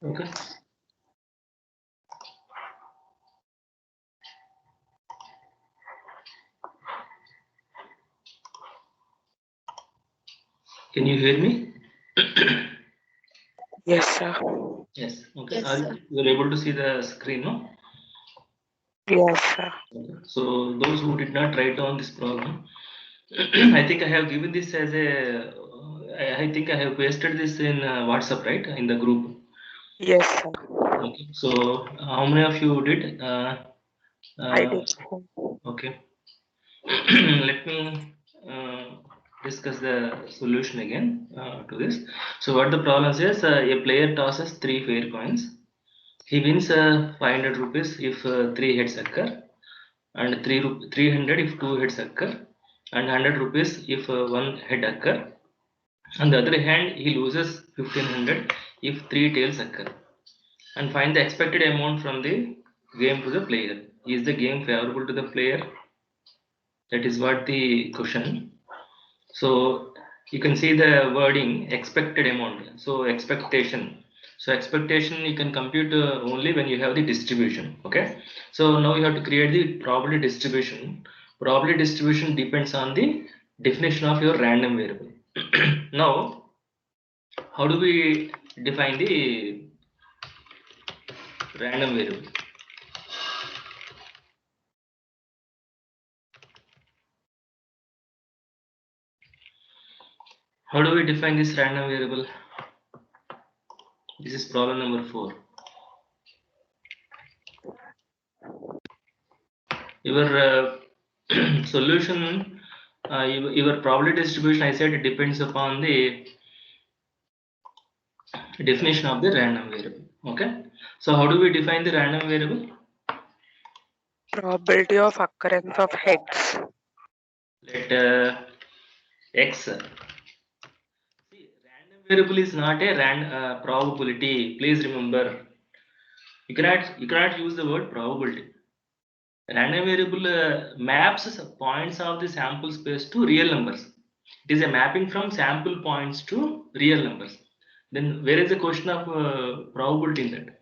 Okay. Can you hear me? Yes, sir. Yes. Okay. Yes, sir. You are able to see the screen, no? Yes, sir. Okay. So those who did not write down this problem, I think I have given this as a. I think I have pasted this in WhatsApp, right? In the group. Yes, sir. Okay. So how many of you did? I did, sir. Okay. Let me discuss the solution again to this. So what the problem says, a player tosses 3 fair coins. He wins 500 rupees if 3 heads occur, and 300 if 2 heads occur, and 100 rupees if 1 head occur. On the other hand, he loses 1500 if 3 tails occur. And find the expected amount from the game to the player. Is the game favorable to the player? That is what the question. So you can see the wording expected amount. So expectation. So expectation you can compute only when you have the distribution. Okay. So now you have to create the probability distribution. Probability distribution depends on the definition of your random variable. Now, how do we define the random variable? How do we define this random variable? This is problem number 4. Your solution, your probability distribution, I said it depends upon the definition of the random variable. Okay. So how do we define the random variable? Probability of occurrence of heads. Let x. See, random variable is not a probability. Please remember, you cannot use the word probability. Random variable maps points of the sample space to real numbers. It is a mapping from sample points to real numbers. Then where is the question of probability in that?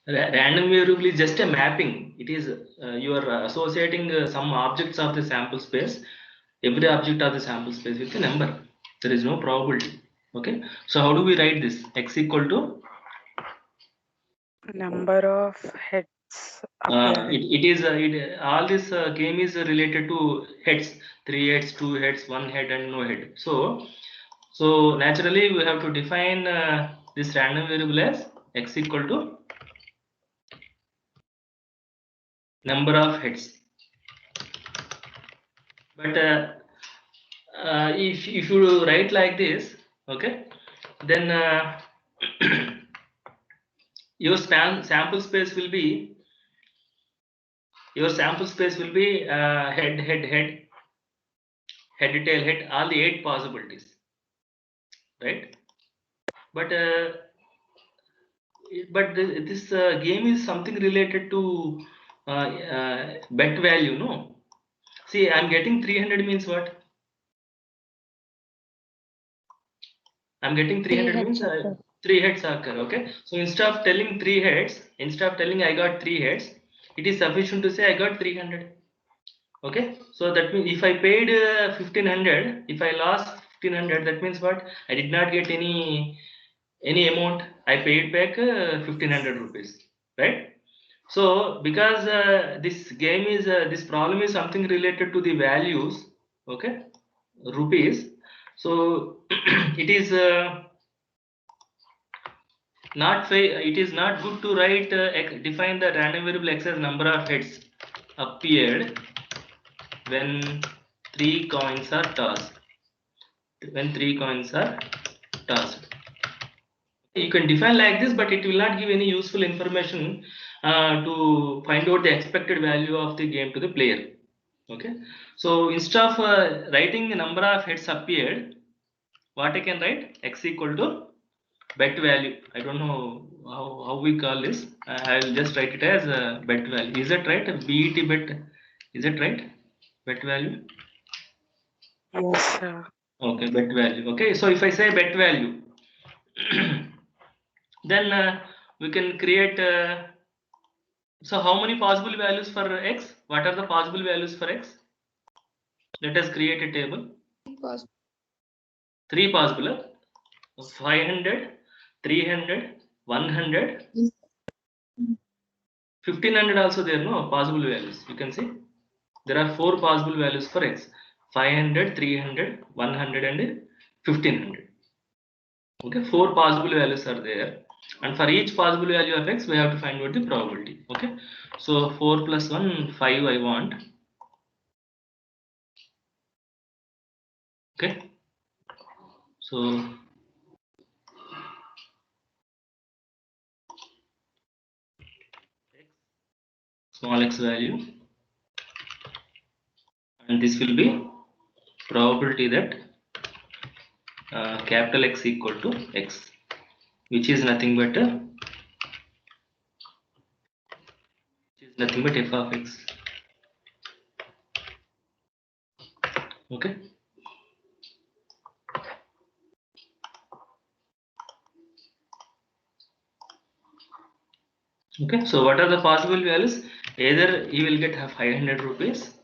Random variable is just a mapping. It is you are associating some objects of the sample space, every object of the sample space with a number. There is no probability. Okay. So how do we write this? X equal to Number of heads appearing. all this game is related to heads, 3 heads, 2 heads, 1 head, and no head. So naturally we have to define this random variable as x equal to number of heads. But if you write like this, okay, then your sample space will be head, tail, head, all the 8 possibilities, right? But this game is something related to bet value, no? See, I'm getting 300 means what? I'm getting 300 means 3 heads occur. Okay, so instead of telling 3 heads, instead of telling I got 3 heads, it is sufficient to say I got 300. Okay, so that means if I paid 1500, if I lost 1500, that means what? I did not get any amount. I paid back 1500 rupees, right? So because this game is this problem is something related to the values, okay, rupees. So it is not fair. It is not good to write define the random variable x as number of heads appeared when 3 coins are tossed. When 3 coins are tossed, you can define like this, but it will not give any useful information to find out the expected value of the game to the player. Okay, so instead of writing the number of heads appeared, what I can write? X equal to bet value. I don't know how we call this. I will just write it as bet value. Is that right? Bet bet. Is that right? Bet value. Yes, sir. Okay, bet value. Okay, so if I say bet value, then we can create. So how many possible values for x? What are the possible values for x? Let us create a table. 3 possible. 500, 300, 100, 1500 also there, no possible values. You can see there are 4 possible values for x: 500, 300, 100 and 1500. Okay, 4 possible values are there, and for each possible value of x we have to find out the probability. Okay, so 4 plus 1, 5 I want. Okay, so small x value, and this will be probability that capital X equal to x, which is nothing but f of x. Okay, okay, so what are the possible values? Either he will get 500 rupees,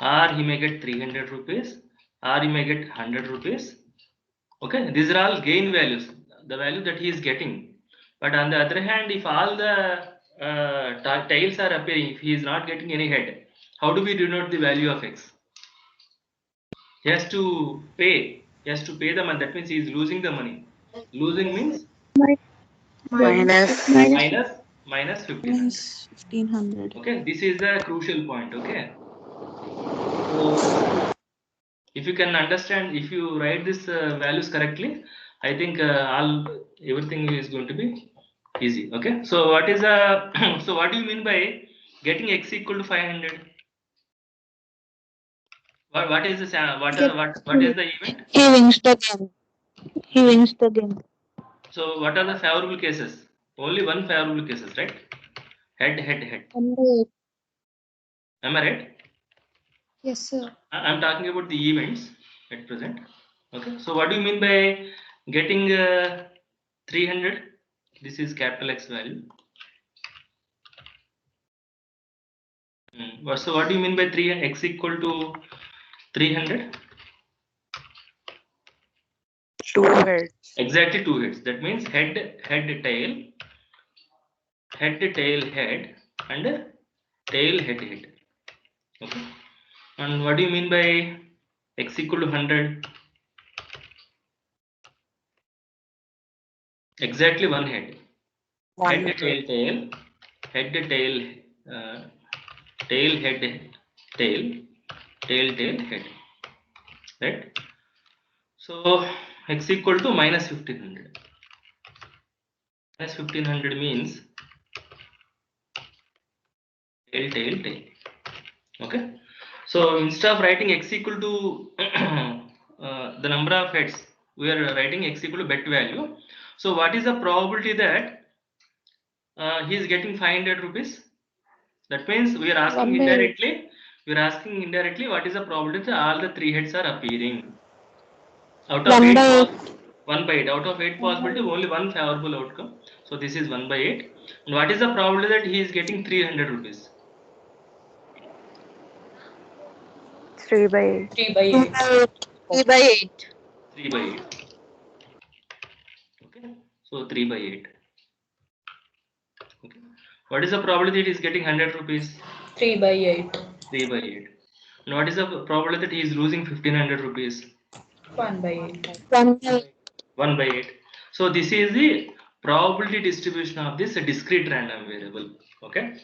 or he may get 300 rupees, or he may get 100 rupees. Okay, these are all gain values, the value that he is getting. But on the other hand, if all the tails are appearing, if he is not getting any head, how do we denote the value of x? He has to pay. He has to pay the money. That means he is losing the money. Losing means Minus. minus 1500. Okay, this is the crucial point. Okay, so if you can understand, if you write this values correctly, I think everything is going to be easy. Okay, so what is so what do you mean by getting x equal to 500? What is the what is the event? He wins the game. He wins the game. So what are the favorable cases? Only one favorable cases, right? Head. Am I right? Yes, sir. I'm talking about the events at present. Okay, so what do you mean by getting 300? This is capital X value. So what do you mean by 3 x equal to 300? 2 heads. Exactly 2 heads. That means head, tail, head, tail, head, and tail, head. Okay. And what do you mean by x equal to 100? Exactly 1 head. One Head, tail, tail, head, tail, tail, head, tail, tail, head. Right? So x equal to minus 1500. Minus 1500 means tail. Okay, so instead of writing x equal to the number of heads, we are writing x equal to bet value. So what is the probability that he is getting 500 rupees? That means we are asking indirectly. What is the probability that all the 3 heads are appearing out of 8? 1 by 8. Out of 8 possibility, only one favorable outcome. So this is 1 by 8. And what is the probability that he is getting 300 rupees? 3 by 8. 3 by 8. 3 by 8. 3 by 8. Okay, so 3 by 8. Okay, what is the probability that he is getting 100 rupees? 3 by 8. 3 by 8. And what is the probability that he is losing 1500 rupees? 1 by 8. 1 by 8. So this is the probability distribution of this discrete random variable. Okay,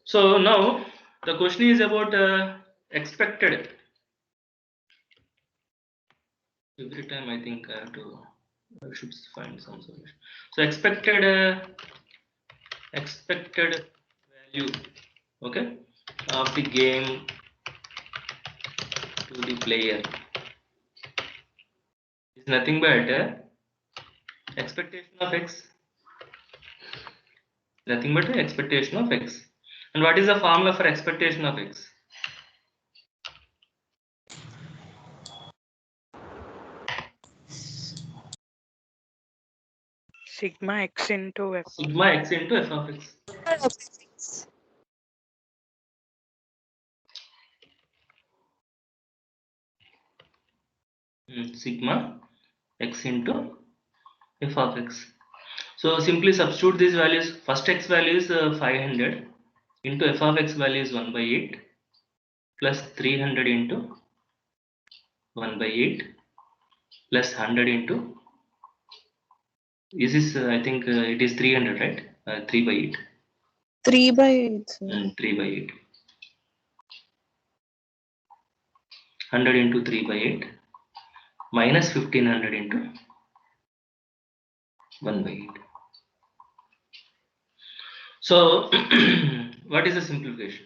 so now the question is about expected. Every time I think I should find some solution. So expected value, okay, of the game to the player is nothing but expectation of x. Nothing but expectation of x. And what is the formula for expectation of x? Sigma x into f. Sigma x into f of x. Sigma x into f of x. So simply substitute these values. First x value is 500 into f of x value is 1 by 8 plus 300 into 1 by 8 plus 100 into, this is I think it is 300, right? 3 by 8. 3 by 8, sir. 3 by 8. 100 into 3 by 8 minus 1500 into 1 by 8. So what is the simplification?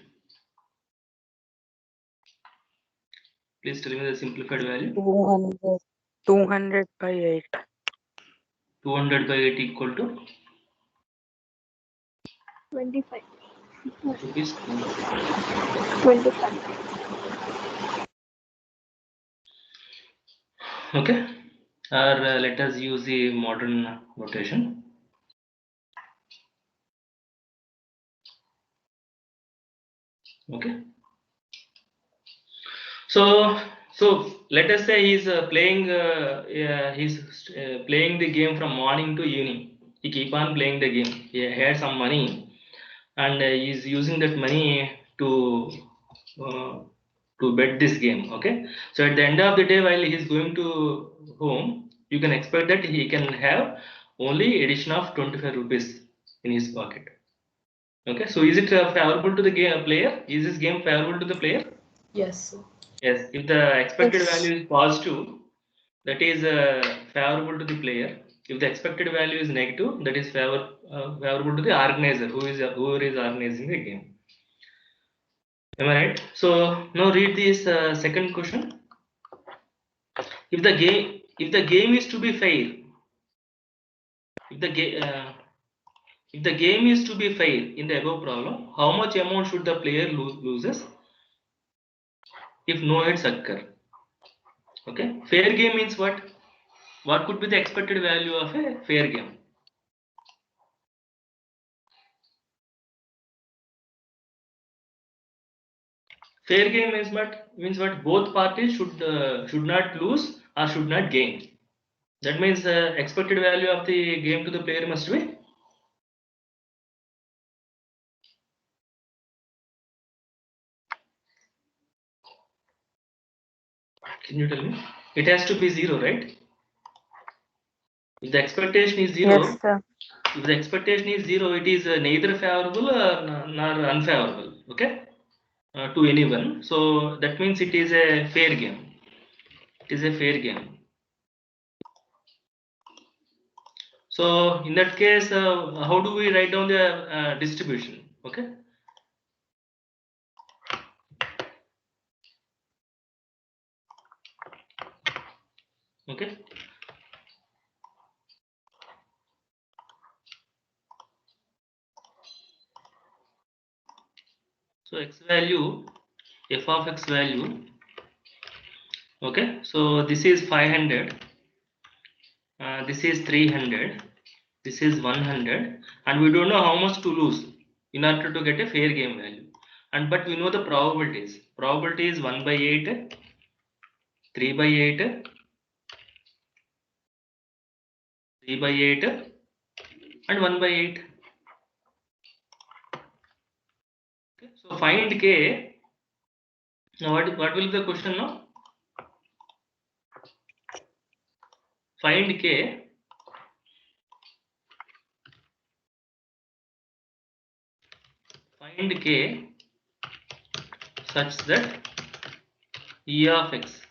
Please tell me the simplified value. 200 by 8. 200 by 8 equal to 25. rupees 25. Okay, or let us use the modern notation. Okay, so let us say he's playing the game from morning to evening. He keep on playing the game. He had some money and he's using that money uh, to bet this game. Okay, so at the end of the day, while he's going to home, you can expect that he can have only addition of 25 rupees in his pocket. Okay, so is it favorable to the game player? Is this game favorable to the player? Yes, sir. Yes, if the expected Yes. value is positive, that is favorable to the player. If the expected value is negative, that is favorable to the organizer, whoever is organizing the game. Am I right? So now read this second question. If the game is to be fair, if the game is to be fair in the above problem, how much amount should the player loses if no hits occur? Okay, fair game means what? What could be the expected value of a fair game? Fair game means what? Means what? Both parties should not lose or should not gain. That means expected value of the game to the player must be. Can you tell me? It has to be 0, right? If the expectation is 0, Yes, sir. if the expectation is 0, it is neither favorable nor unfavorable. Okay, to anyone. So that means it is a fair game. It is a fair game. So in that case, how do we write down the distribution? Okay. Okay. So x value, f of x value. Okay. So this is 500. This is 300. This is 100, and we don't know how much to lose in order to get a fair game value. And but we know the probabilities. Probability is 1 by 8, 3 by 8, 3 by 8, and 1 by 8. Okay, so find k. Now what will be the question now? Find k. Find k such that e of x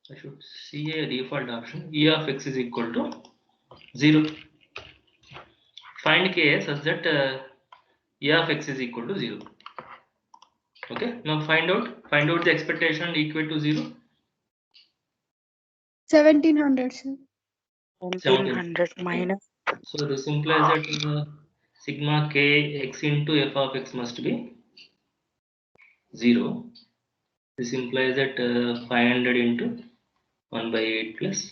I should see a default option. E of x is equal to 0. Find k such that e of x is equal to 0. Okay, now find out the expectation equal to 0. 1700, sir. 1700 minus. So this implies that sigma k x into f of x must be 0. This implies that 500 into 1 by 8 plus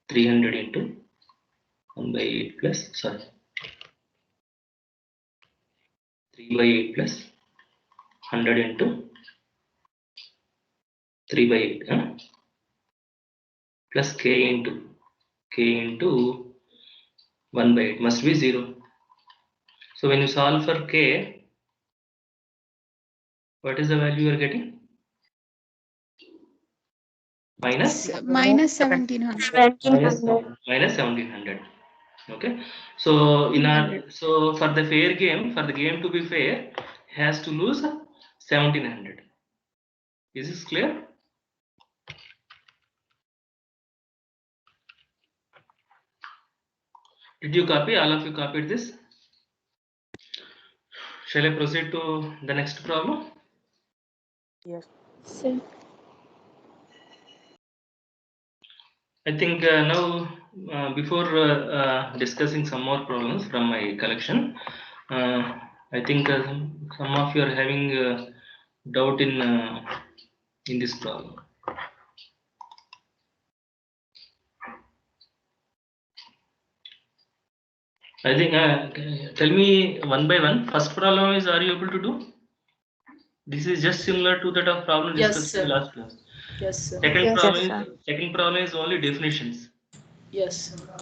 300 into 1 by 8 plus, sorry, 3 by 8 plus 100 into 3 by 8 plus k into 1 by 8 must be 0. So when you solve for k, what is the value you are getting? Minus Minus 1700. minus 1700. Okay, so in our for the fair game, for the game to be fair, has to lose 1700. Is this clear? Did you copy? All of you copied this? Shall I proceed to the next problem? Yes. Sir. I think now before discussing some more problems from my collection, I think some of you are having doubt in this problem. I think tell me one by one. First problem is, are you able to do? This is just similar to that of problem Yes, discussed sir. in last class. Yes, sir. Second Yes, problem sir. is only definitions. Yes, sir.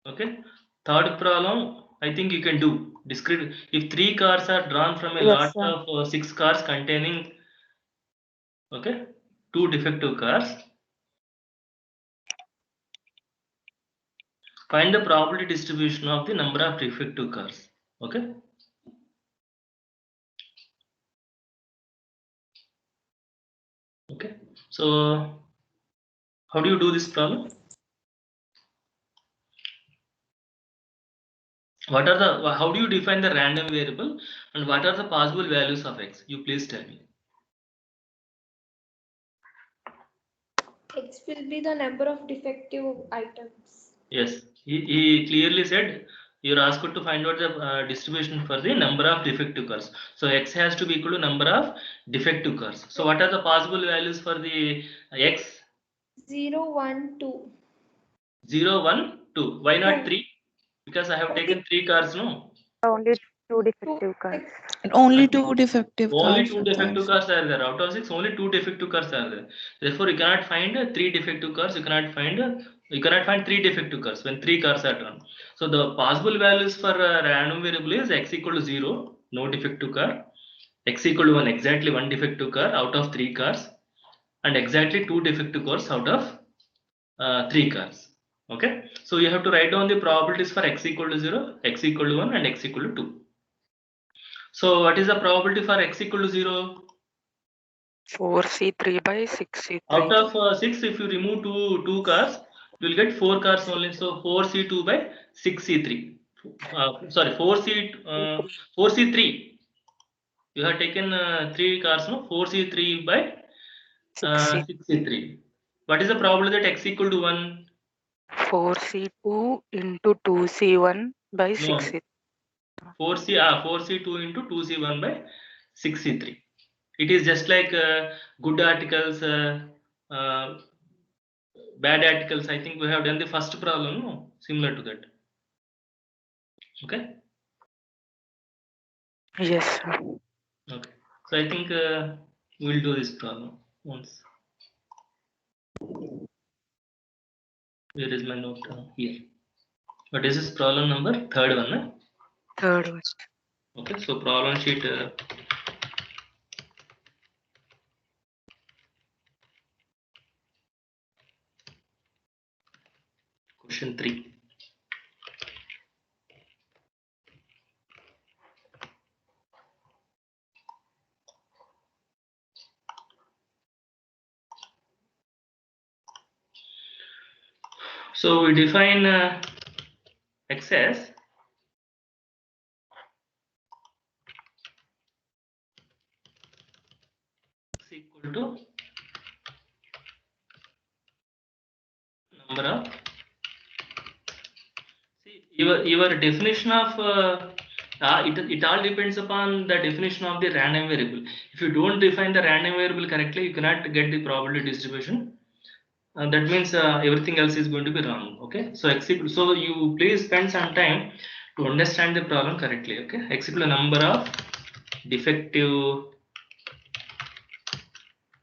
Okay. Third problem, I think you can do discrete. If 3 cars are drawn from a Yes, lot sir. of 6 cars containing, okay, 2 defective cars, find the probability distribution of the number of defective cars. Okay. Okay. So how do you do this problem? What are the, how do you define the random variable and what are the possible values of x? You please tell me. X will be the number of defective items. Yes, he clearly said you're asked to find out the distribution for the number of defective cars. So x has to be equal to number of defective cars. So what are the possible values for the x? 0, 1, 2. 0, 1, 2. Why not 2. 3? Because I have taken 3 cars, no? Only 2 2. defective cars. Only 2 defective Only cars 2 are defective there. cars are there. Out of 6, only 2 defective cars are there. Therefore, you cannot find 3 defective cars. You cannot find 3 defective cars when 3 cars are drawn. So the possible values for random variable is x equal to 0, no defective car. X equal to 1, exactly 1 defective car out of 3 cars, and exactly 2 defective cars out of 3 cars. Okay. So you have to write down the probabilities for x equal to 0, x equal to 1, and x equal to 2. So what is the probability for x equal to 0? 4C3 by 6C3. Out of 6, if you remove two cars, you will get 4 cars only. So 4C2 by 6C3. Sorry, 4C3. You have taken 3 cars, no? 4C3 by 6C. 6C3. What is the probability that x equal to 1? 4C2 into 2C1 by No, 6C. 4C2 into 2C1 by 6C3. It is just like good articles, bad articles. I think we have done the first problem, no? Similar to that. Okay. Yes, sir. Okay. So I think we'll do this problem once. Where is my note? Here. What is this problem number? Third one. Eh? Third one. Okay. So problem sheet. Question 3. So we define x as x equal to number of. See, your definition of It all depends upon the definition of the random variable. If you don't define the random variable correctly, you cannot get the probability distribution. That means everything else is going to be wrong. Okay, so so you please spend some time to understand the problem correctly. Okay, execute the number of defective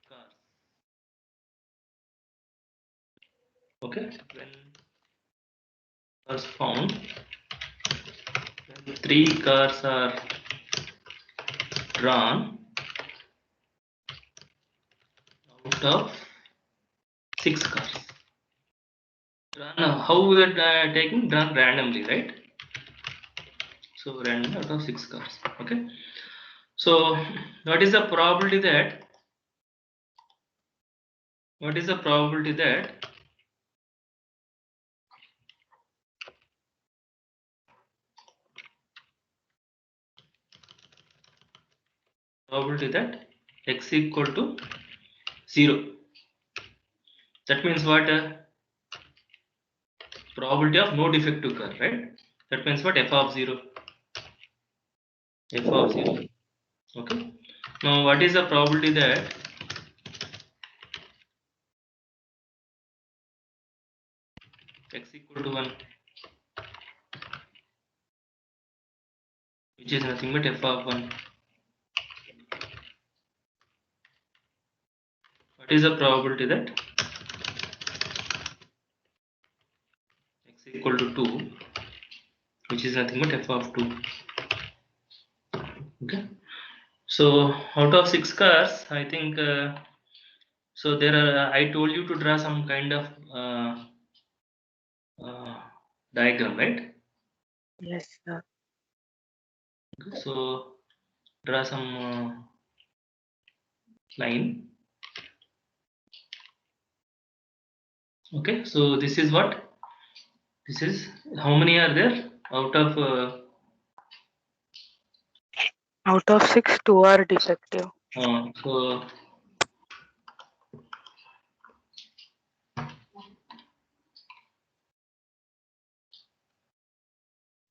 cars. Okay, when cars found, when 3 cars are drawn out of 6 cars. How we are taking? Drawn randomly, right? So random out of 6 cars. Okay. So what is the probability that? What is the probability that x equal to 0? That means what? Probability of no defective car, right? That means what? F of 0. F of 0. Okay. Now what is the probability that x equal to 1, which is nothing but f of 1? What is the probability that x equal to 2, which is nothing but f of 2? Okay. So out of 6 cars, I think so there are. I told you to draw some kind of diagram, right? Yes, sir. Okay, so draw some line. Okay, so this is what? This is how many are there out of Out of 6, 2 are defective. so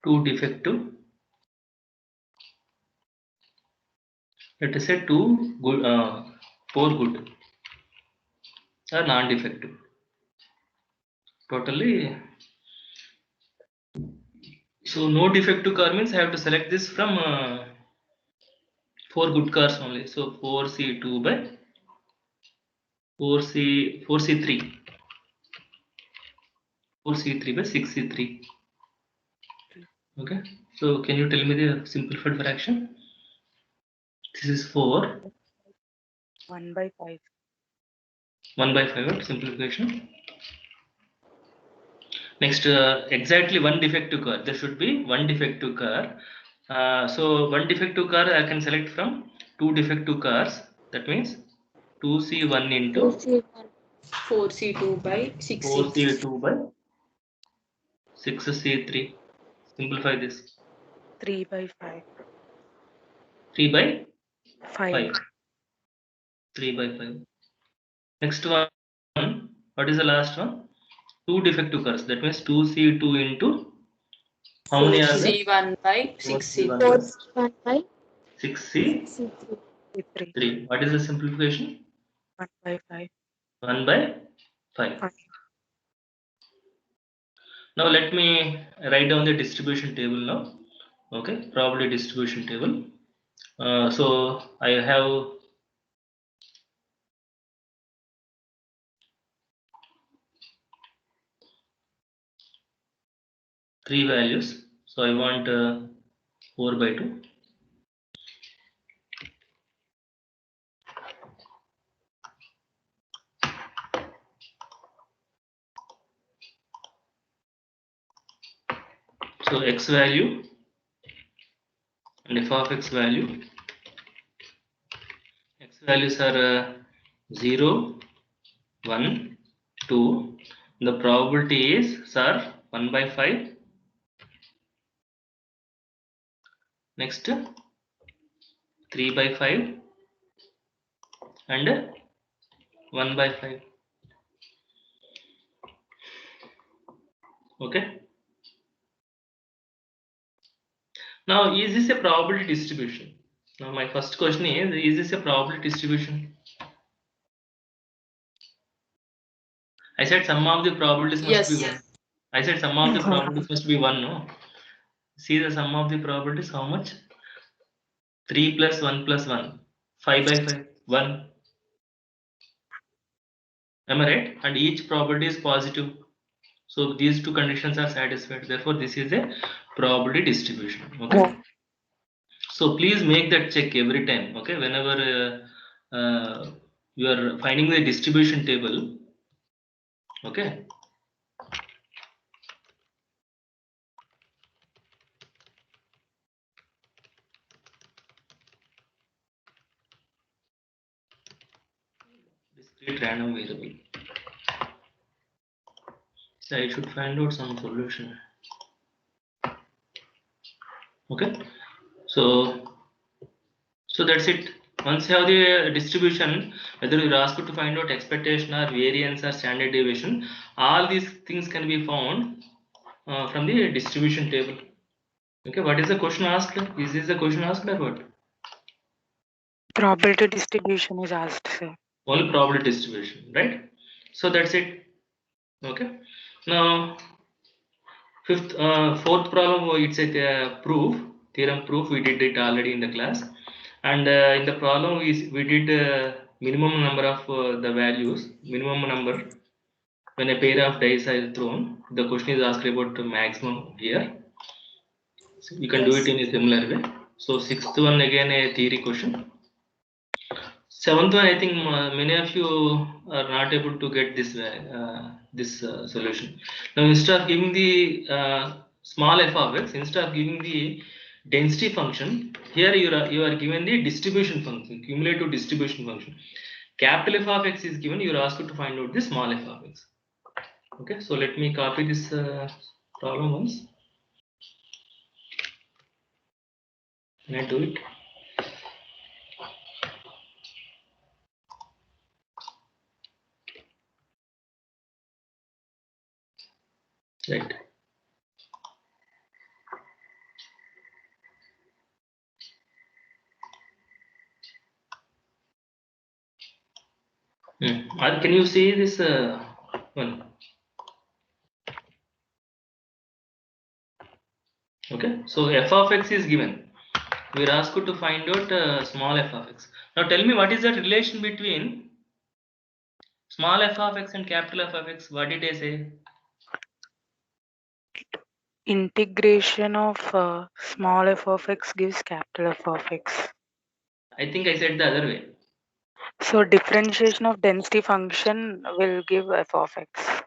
2 defective. Let us say 2 good, 4 good are non-defective. Totally. So no defective car means I have to select this from 4 good cars only. So 4C2 by 4C3 by 6C3. Okay. So can you tell me the simplified fraction? This is 4. 1 by 5. 1 by 5 simplification. Next, exactly 1 defective car. There should be 1 defective car. So 1 defective car I can select from 2 defective cars. That means 2C1 into 4C2 by 6C3. 4C2 by 6C3. Simplify this. 3 by 5. 3 by 5. 5. 3 by 5. Next one. What is the last one? 2 defective cars. That means 2C2 into how many are there? 4C1 by 6C3. 4C1 by 6C3. 3. What is the simplification? 1 by 5. 1 by 5. 5. Now let me write down the distribution table now. Okay, probability distribution table. So I have three values. So I want 4 by 2. So x value and f of x value. X values are 0, 1, 2. The probability is, sir, 1 by 5. Next, 3 by 5 and 1 by 5. Okay. Now, is this a probability distribution? Now, my first question is this a probability distribution? I said sum of the probabilities must be Yes. 1. I said sum of the probabilities must be 1, no? See the sum of the probabilities, how much? 3 plus 1 plus 1. 5 by 5, 1. Am I right? And each probability is positive. So these two conditions are satisfied. Therefore, this is a probability distribution. Okay. So please make that check every time. Okay. Whenever you are finding the distribution table. Okay. Discrete random variable. So I should find out some solution. Okay. So that's it. Once you have the distribution, whether you're asked to find out expectation or variance or standard deviation, all these things can be found from the distribution table. Okay, what is the question asked? Is this the question asked or what? Probability distribution is asked, sir. Only probability distribution, right? So that's it. Okay. Now, fourth problem, it's a theorem proof. We did it already in the class, and in the problem we did minimum number of the values, minimum number when a pair of dice are thrown. The question is asked about the maximum here. So you can do it in a similar way. So sixth one again a theory question. Seventh one, I think many of you are not able to get this solution. Now, instead of giving the small f of x, instead of giving the density function, here you are given the distribution function, cumulative distribution function. Capital F of x is given. You are asked to find out the small f of x. Okay, so let me copy this problem once. Can I do it? Right. Can you see this one? Okay, so f of x is given. We are asked to find out small f of x. Now tell me what is the relation between small f of x and capital F of x? What did I say? Integration of small f of x gives capital F of x. I think I said the other way. So differentiation of density function will give f of x.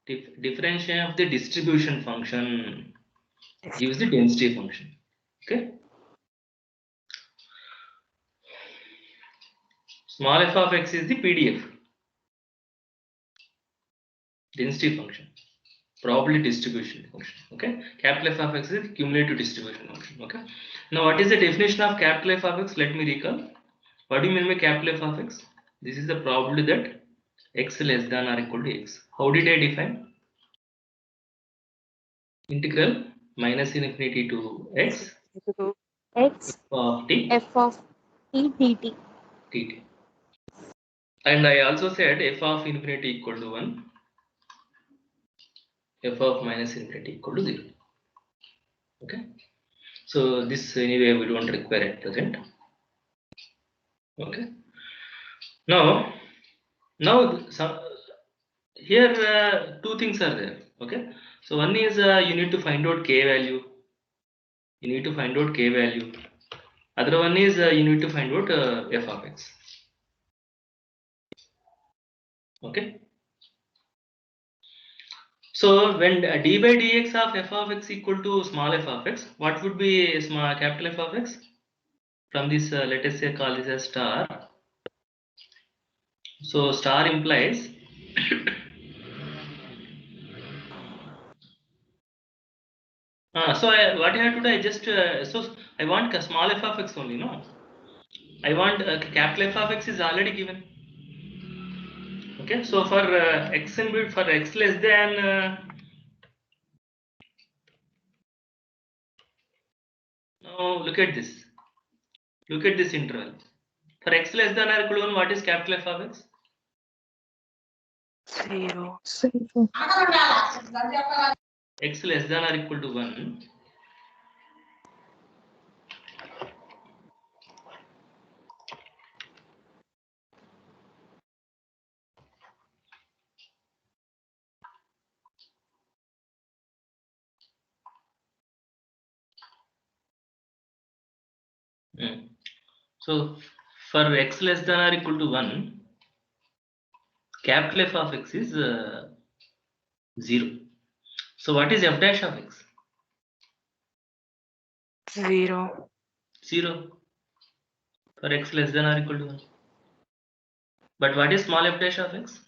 Differentiation of the distribution function gives the density function. Okay. Small f of x is the PDF. Density function. Probability distribution function. Okay. Capital F of x is the cumulative distribution function. Okay. Now what is the definition of capital F of x? Let me recall. What do you mean by capital F of x? This is the probability that x less than or equal to x. How did I define? Integral minus infinity to x X of t f of t dt. dt. And I also said f of infinity equal to 1, f of minus infinity equal to 0. Okay. So this anyway we don't require at present. Okay. Now here two things are there. Okay. So one is you need to find out k value. You need to find out k value. Other one is you need to find out f of x. Okay. So when d by dx of f of x equal to small f of x, what would be small capital F of x? From this, let us say call this as star. So star implies what I have to do, I just so I want a small f of x only, no? I want capital F of x is already given. Okay, so for x and bit for x less than Now look at this. Look at this interval. For x less than or equal to 1, what is capital F of x? 0. 0. X less than or equal to 1. So for x less than or equal to 1, capital F of x is 0. So what is f dash of x? 0. 0 for x less than or equal to 1. But what is small f dash of x?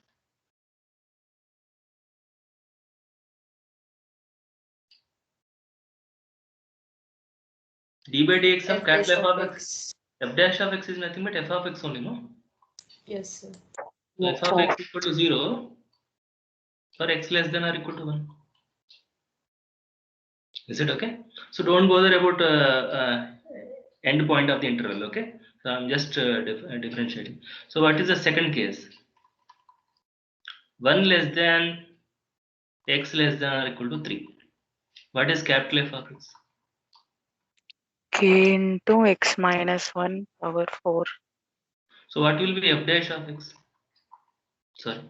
D by dx of F dash capital F of of x. x. F dash of x is nothing but f of x only, no? Yes, sir. So f of x equal to 0 for x less than or equal to 1. Is it okay? So don't bother about end point of the interval, okay? So I'm just differentiating. So what is the second case? 1 less than x less than or equal to 3. What is capital F of x? K into x minus 1 power 4. So what will be f dash of x? Sorry.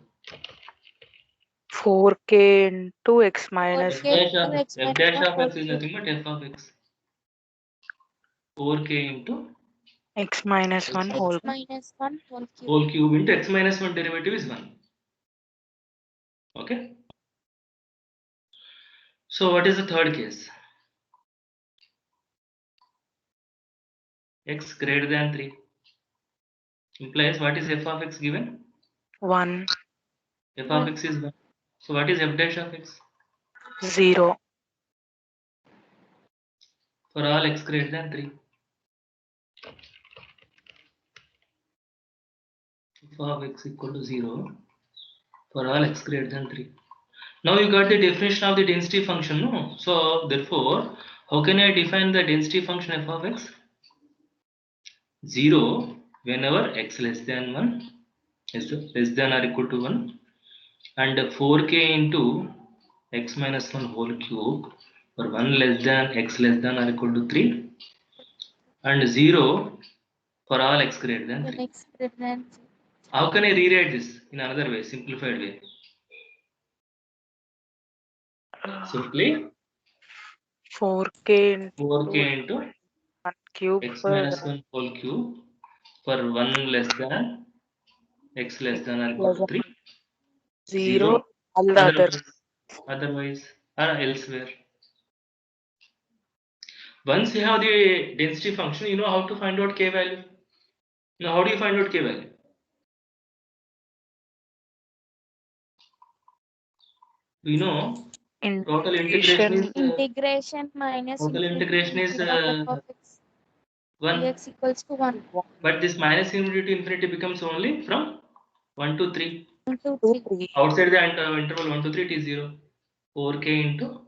4k into x minus F 4k 1. dash of into x f minus dash 1 of whole x is cube. nothing but f of x. 4k into X minus 1 X whole. minus 1 whole cube. whole cube into x minus 1 derivative is 1. Okay. So what is the third case? X greater than 3 implies what is f of x given? 1. F of x is 1. So what is f dash of x? 0. For all x greater than 3. F of x equal to 0 for all x greater than 3. Now you got the definition of the density function, no? So therefore, how can I define the density function f of x? 0 whenever x less than 1 is less than or equal to 1, and 4k into x minus 1 whole cube for 1 less than x less than or equal to 3, and 0 for all x greater than 3. X greater than 0. How can I rewrite this in another way, simplified way? Simply 4k 4k into into 1 cube x for minus 1 whole cube for 1 less than x less than or equal plus to 3, 0. 0 All the other. otherwise or elsewhere. Once you have the density function, you know how to find out k value. Now how do you find out k value? We know total integration is Integration minus total integration is infinity of f of x 1, dx equals to 1. but this minus infinity to infinity becomes only from 1 to 3. 1, 2, 2, 3. 3. Outside the interval 1 to 3 it is 0. 4k into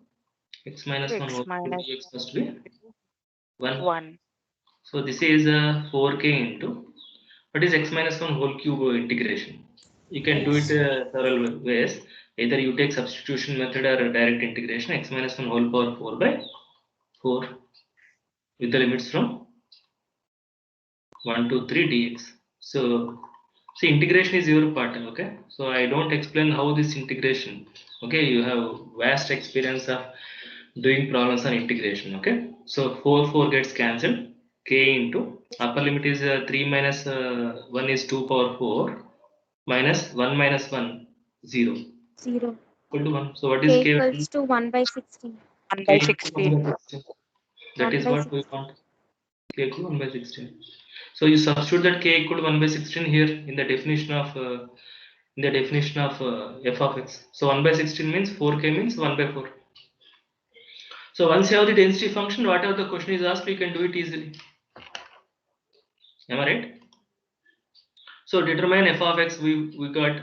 x minus 1 X whole cube minus dx must be 1. 1. So this is 4k into what is x minus 1 whole cube integration. You can do it several ways. Either you take substitution method or direct integration. X minus 1 whole power 4 by 4 with the limits from 1 to 3 dx. So see, integration is your part, okay? So I don't explain how this integration, okay? You have vast experience of doing problems on integration, okay? So 4 gets cancelled. K into upper limit is 3 minus 1 is 2 power 4 minus 1 minus 1 0 0. equal to 1. So what is K k? equals to 1 by 16. 1 K by equal to 1 16. by 16. That 1 is by what we 16. want. K equal to 1 by 16. So you substitute that k equal to 1 by 16 here in the definition of f of x. So 1 by 16 means 4k means 1 by 4. So once you have the density function, whatever the question is asked, we can do it easily. Am I right? So determine f of x, we got,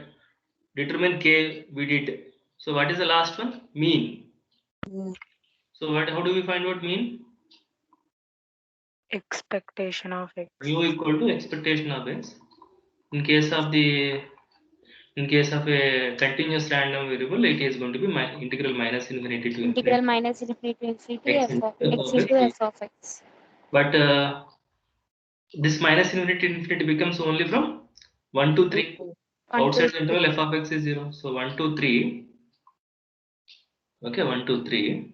determine k, we did. So what is the last one? Mean. So how do we find out mean? Expectation of x. Mu equal to expectation of x. In case of a continuous random variable, it is going to be integral minus infinity to Integral infinity. minus infinity to infinity X f of into x into f of x. But this minus infinity to infinity becomes only from 1 to 3. 1 Outside to the interval f of x is 0. So 1 to 3. Okay, 1 to 3.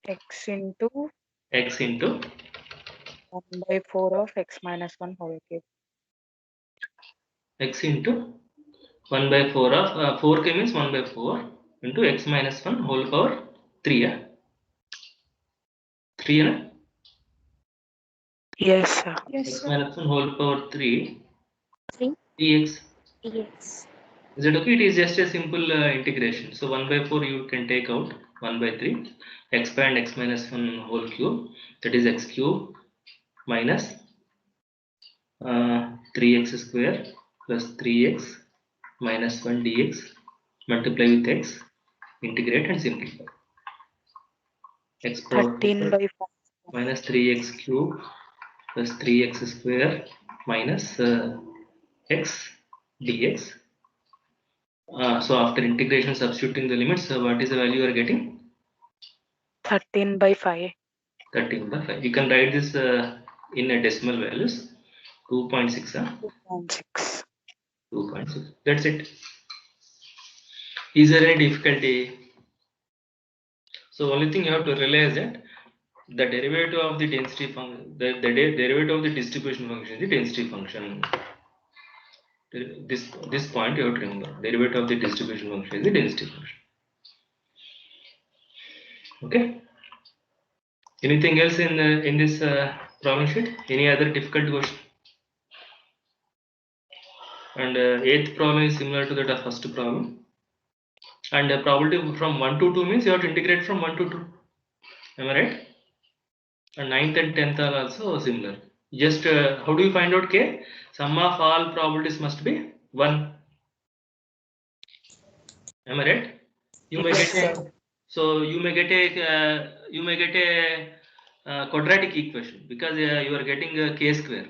X into X into 1/4 of x minus 1 whole cube. x into 1 by 4 of 4k means 1 by 4 into x minus 1 whole power 3. 3 Yes, sir. Yes, x sir. minus 1 whole power 3 3 dx. dx. Is it okay? It is just a simple integration. So 1 by 4 you can take out 1 by 3. Expand x minus 1 whole cube, that is x cube minus 3x square plus 3x minus 1 dx, multiply with x, integrate and simplify. X power 13/5. minus 3x cube plus 3x square minus x dx. So after integration, substituting the limits, what is the value you are getting? 13/5. 13 by 5. You can write this in a decimal values. 2.6. 2.6. 2.6. That's it. Is there any difficulty? So only thing you have to realize that the derivative of the density function, the derivative of the distribution function is the density function. This point you have to remember. Derivative of the distribution function is the density function. Okay. Anything else in this problem sheet? Any other difficult question? And eighth problem is similar to that of first problem. And probability from 1 to 2 means you have to integrate from 1 to 2. Am I right? And 9th and 10th are also similar. Just how do you find out k? Sum of all probabilities must be 1. Am I right? You may Yes, get a, so you may get a quadratic equation because you are getting a k square,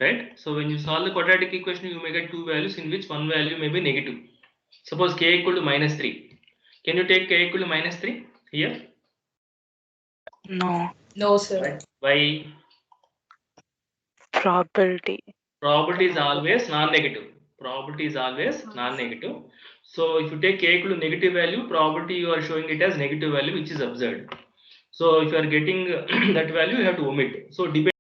right? So when you solve the quadratic equation, you may get two values in which one value may be negative. Suppose k equal to minus 3. Can you take k equal to minus 3 here? No. No, sir. Why? Probability. Probability is always non-negative. Probability is always non-negative. So if you take k equal to negative value, probability you are showing it as negative value, which is absurd. So if you are getting that value, you have to omit. So depending